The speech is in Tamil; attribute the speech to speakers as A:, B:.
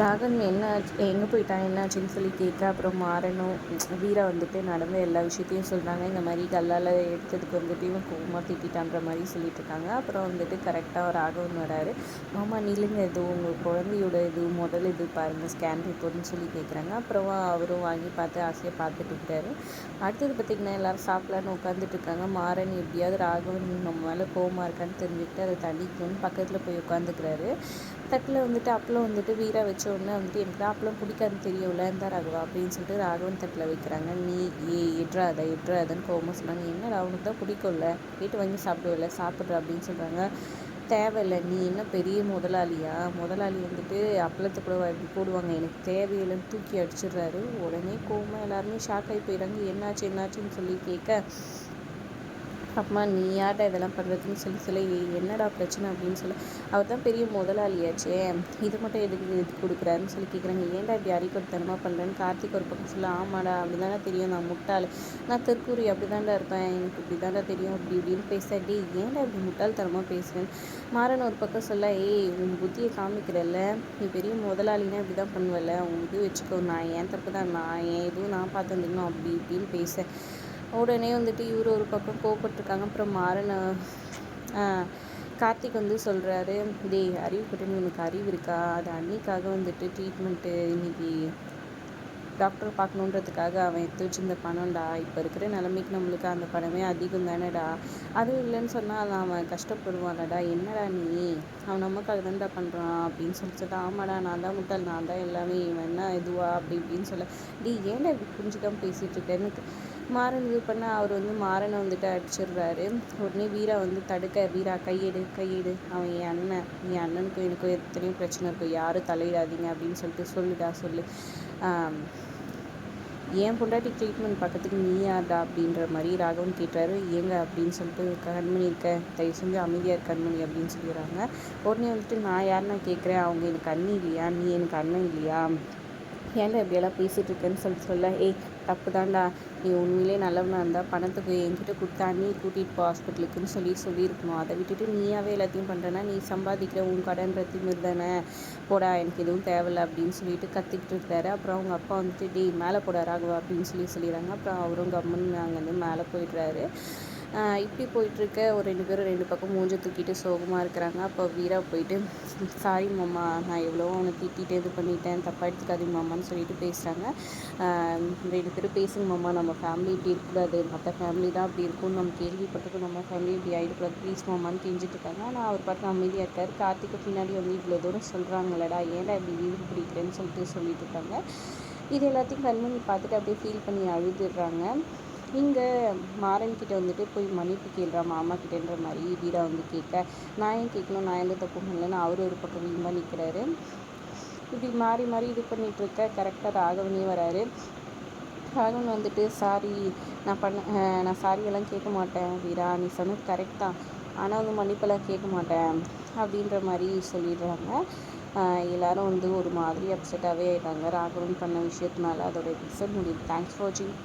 A: ராகவன் என்ன ஆச்சு, எங்கே போயிட்டான், என்ன ஆச்சுன்னு சொல்லி கேட்க, அப்புறம் மாறனும் வீரா வந்துட்டு நடந்த எல்லா விஷயத்தையும் சொல்கிறாங்க. இந்த மாதிரி கல்லால் எடுத்ததுக்கு வந்துட்டு இவன் கோவமாக திட்டான்ற மாதிரி சொல்லிட்டு இருக்காங்க. அப்புறம் வந்துட்டு கரெக்டாக ராகவன் வராரு. மாமா நில்லுங்க, இது உங்கள் குழந்தையோட இது முதல் இது பாருங்கள் ஸ்கேன் ரிப்போர்ட்னு சொல்லி கேட்குறாங்க. அப்புறம் அவரும் வாங்கி பார்த்து ஆசையாக பார்த்துட்டு இருக்காரு. அடுத்தது பார்த்திங்கன்னா எல்லோரும் சாப்பிட்லான்னு உட்காந்துட்டு இருக்காங்க. மாறன் எப்படியாவது ராகவன் நம்ம மேலே கோவமாக இருக்கான்னு தெரிஞ்சுக்கிட்டு அதை தண்ணிக்கணும்னு பக்கத்தில் போய் உட்காந்துக்கிறாரு. தட்டில் வந்துட்டு அப்பளம் வந்துட்டு வீரா வச்ச உடனே வந்துட்டு எனக்கு அப்பளம் பிடிக்காதுன்னு தெரியும்ல, இருந்தா ராகவா அப்படின்னு சொல்லிட்டு ராகவன் தட்டில் வைக்கிறாங்க. நீ எட்ராதன்னு கோவமாக சொன்னாங்க. என்னடா அவனுக்கு தான் பிடிக்கும்ல, வீட்டு வாங்கி சாப்பிடுவில்ல, சாப்பிட்ற அப்படின்னு சொல்கிறாங்க. தேவையில்லை, நீ என்ன பெரிய முதலாளியா, முதலாளி வந்துட்டு அப்பளத்தை கூட போடுவாங்க, எனக்கு தேவையில்லைன்னு தூக்கி அடிச்சிடுறாரு. உடனே கோவமாக எல்லாருமே ஷாக் ஆகி போயிடுறாங்க. என்னாச்சுன்னு சொல்லி கேட்க, அம்மா நீ யார்டா இதெல்லாம் பண்ணுறதுன்னு சொல்லி என்னடா பிரச்சனை அப்படின்னு சொல்லி, அவர் தான் பெரிய முதலாளியாச்சே, இது மட்டும் எதுக்கு கொடுக்குறாருன்னு சொல்லி கேட்குறாங்க. ஏன்டா இப்படி அறிக்கொடுத்தனமாக பண்ணுறேன்னு கார்த்திக் ஒரு பக்கம் சொல்ல, ஆமாடா அப்படி தானே தெரியும், நான் முட்டாள், நான் தெற்கூரி அப்படி தாண்டா இருப்பேன், எனக்கு இப்படி தாண்டா தெரியும் அப்படி இப்படின்னு பேசாட்டி ஏன்டா இப்படி முட்டாள்தனமாக பேசுவேன். மாறன் ஒரு பக்கம் சொல்ல, உன் புத்தியை காமிக்கிறல்ல, நீ பெரிய முதலாளினா இப்படி தான் பண்ணுவல, உன் இது வச்சுக்கோ, நான் ஏன் தப்பு தான், நான் ஏன் எதுவும் நான் பார்த்து வந்துடணும் அப்படி இப்படின்னு பேச, உடனே வந்துட்டு இவர் ஒரு பக்கம் கோவப்பட்டிருக்காங்க. அப்புறம் மாறன் கார்த்திக் வந்து சொல்கிறாரு, டேய் அறிவு பட்டுன்னு உனக்கு அறிவு இருக்கா, அது அன்னிக்காக வந்துட்டு ட்ரீட்மெண்ட்டு இன்றைக்கி டாக்டர் பார்க்கணுன்றதுக்காக அவன் எடுத்து வச்சுருந்த பணம்டா, இப்போ இருக்கிற நிலைமைக்கு நம்மளுக்கு அந்த பணமே அதிகம் தானேடா, அதுவும் இல்லைன்னு சொன்னால் அவன் கஷ்டப்படுவான்டா, என்னடா நீ, அவன் நமக்காக தான்டா பண்ணுறான் அப்படின்னு சொல்லிட்டு, ஆமாடா நான் தான் முட்டாள், நான் தான் எல்லாமே, இவன் என்ன இதுவா அப்படி இப்படின்னு சொல்ல, டே ஏன்டா இப்படி புரிஞ்சுக்காமல் பேசிகிட்டு இருக்கேன்னு மாறன் இது பண்ண, அவர் வந்து மாறனை வந்துட்டு அடிச்சிடுறாரு. உடனே வீரா வந்து தடுக்க, வீரா கையெடு அவன் என் அண்ணனுக்கும் எனக்கும் எத்தனையோ பிரச்சனை இருக்கும், யாரும் தலையிடாதீங்க அப்படின்னு சொல்லிட்டு சொல்லு ஏன் பொண்டாட்டி ட்ரீட்மெண்ட் பார்க்கறதுக்கு நீ யார்டா அப்படின்ற மாதிரி ராகவன் கேட்டாரு. ஏங்க அப்படின்னு சொல்லிட்டு, கண்மணி இருக்க, தயவு செஞ்சு அமைதியாக இருக்க கண்மணி அப்படின்னு சொல்லிடுறாங்க. உடனே வந்துட்டு நான் யாருன்னா கேட்குறேன், அவங்க எனக்கு அண்ணி இல்லையா, நீ எனக்கு அண்ணன் இல்லையா, ஏன்டா இப்படியெல்லாம் பேசிகிட்டு இருக்கேன்னு சொல்ல, தப்பு தான்டா, நீ உண்மையிலே நல்லவனாக இருந்தால் பணத்துக்கு என்கிட்ட கொடுத்தா நீ கூட்டிகிட்டு போ ஹாஸ்பிட்டலுக்குன்னு சொல்லியிருக்கணும். அதை விட்டுட்டு நீயாவே எல்லாத்தையும் பண்ணுறேன்னா, நீ சம்பாதிக்கிற உன் கடன்ற திமிர் தானே, போடா எனக்கு எதுவும் தேவையில்லை அப்படின்னு சொல்லிட்டு கத்திக்கிட்டு இருக்காரு. அப்புறம் அவங்க அப்பா வந்துட்டு, டேய் மேலே போடா ராகவா அப்படின்னு சொல்லிடுறாங்க. அப்புறம் அவரும் கம்முன்னு அங்கேருந்து மேலே போயிடுறாரு. இப்படி போயிட்டுருக்க ஒரு 2 பேரும் 2 பக்கம் மூஞ்ச தூக்கிட்டு சோகமாக இருக்கிறாங்க. அப்போ வீரா போயிட்டு, சாரி மாமா, நான் எவ்வளோ அவனை திட்டிட்டு இது பண்ணிட்டேன், தப்பாக எடுத்துக்காதீங்க மாமான்னு சொல்லிட்டு பேசுகிறாங்க. 2 பேரும் பேசுங்க மாமா, நம்ம ஃபேமிலி இப்படி இருக்கக்கூடாது, மற்ற ஃபேமிலி தான் அப்படி இருக்கும்னு நம்ம கேள்விப்பட்டிருக்கோம், நம்ம ஃபேமிலி இப்படி ஆகிடக்கூடாது ப்ளீஸ் மாமான்னு கெஞ்சிட்டு இருக்காங்க. ஆனால் அவர் பாட்டு அமைதியாக இருக்கார். கார்த்திக்கு பின்னாடி வந்து இவ்வளோ தூரம் சொல்கிறாங்களடா, ஏன்டா இப்படி வீடு பிடிக்கிறேன்னு சொல்லிட்டு இருக்காங்க. இது எல்லாத்தையும் கண்மணி பார்த்துட்டு அப்படியே ஃபீல் பண்ணி அழுதுடுறாங்க. இங்கே மாறன்கிட்ட வந்துட்டு போய் மன்னிப்பு கேள்றா மாமா கிட்டேன்ற மாதிரி வீரா வந்து கேட்க, நான் ஏன் கேட்கணும், நான் எந்த தப்பு பண்ணலன்னு அவர் ஒரு பக்கம் வீம்பாக நிற்கிறாரு. இப்படி மாறி இது பண்ணிகிட்ருக்க கரெக்டாக ராகவனே வராரு. ராகவன் வந்துட்டு, சாரி நான் சாரியெல்லாம் கேட்க மாட்டேன் வீரா, நீ சொன்னது கரெக்ட் தான், ஆனால் வந்து மன்னிப்பெல்லாம் கேட்க மாட்டேன் அப்படின்ற மாதிரி சொல்லிடுறாங்க. எல்லோரும் வந்து ஒரு மாதிரி அப்செட்டாகவே ஆகிட்டாங்க ராகவன் பண்ண விஷயத்தினால. அதோட எபிசோட் முடியுது. தேங்க்ஸ் ஃபார் வாட்சிங்.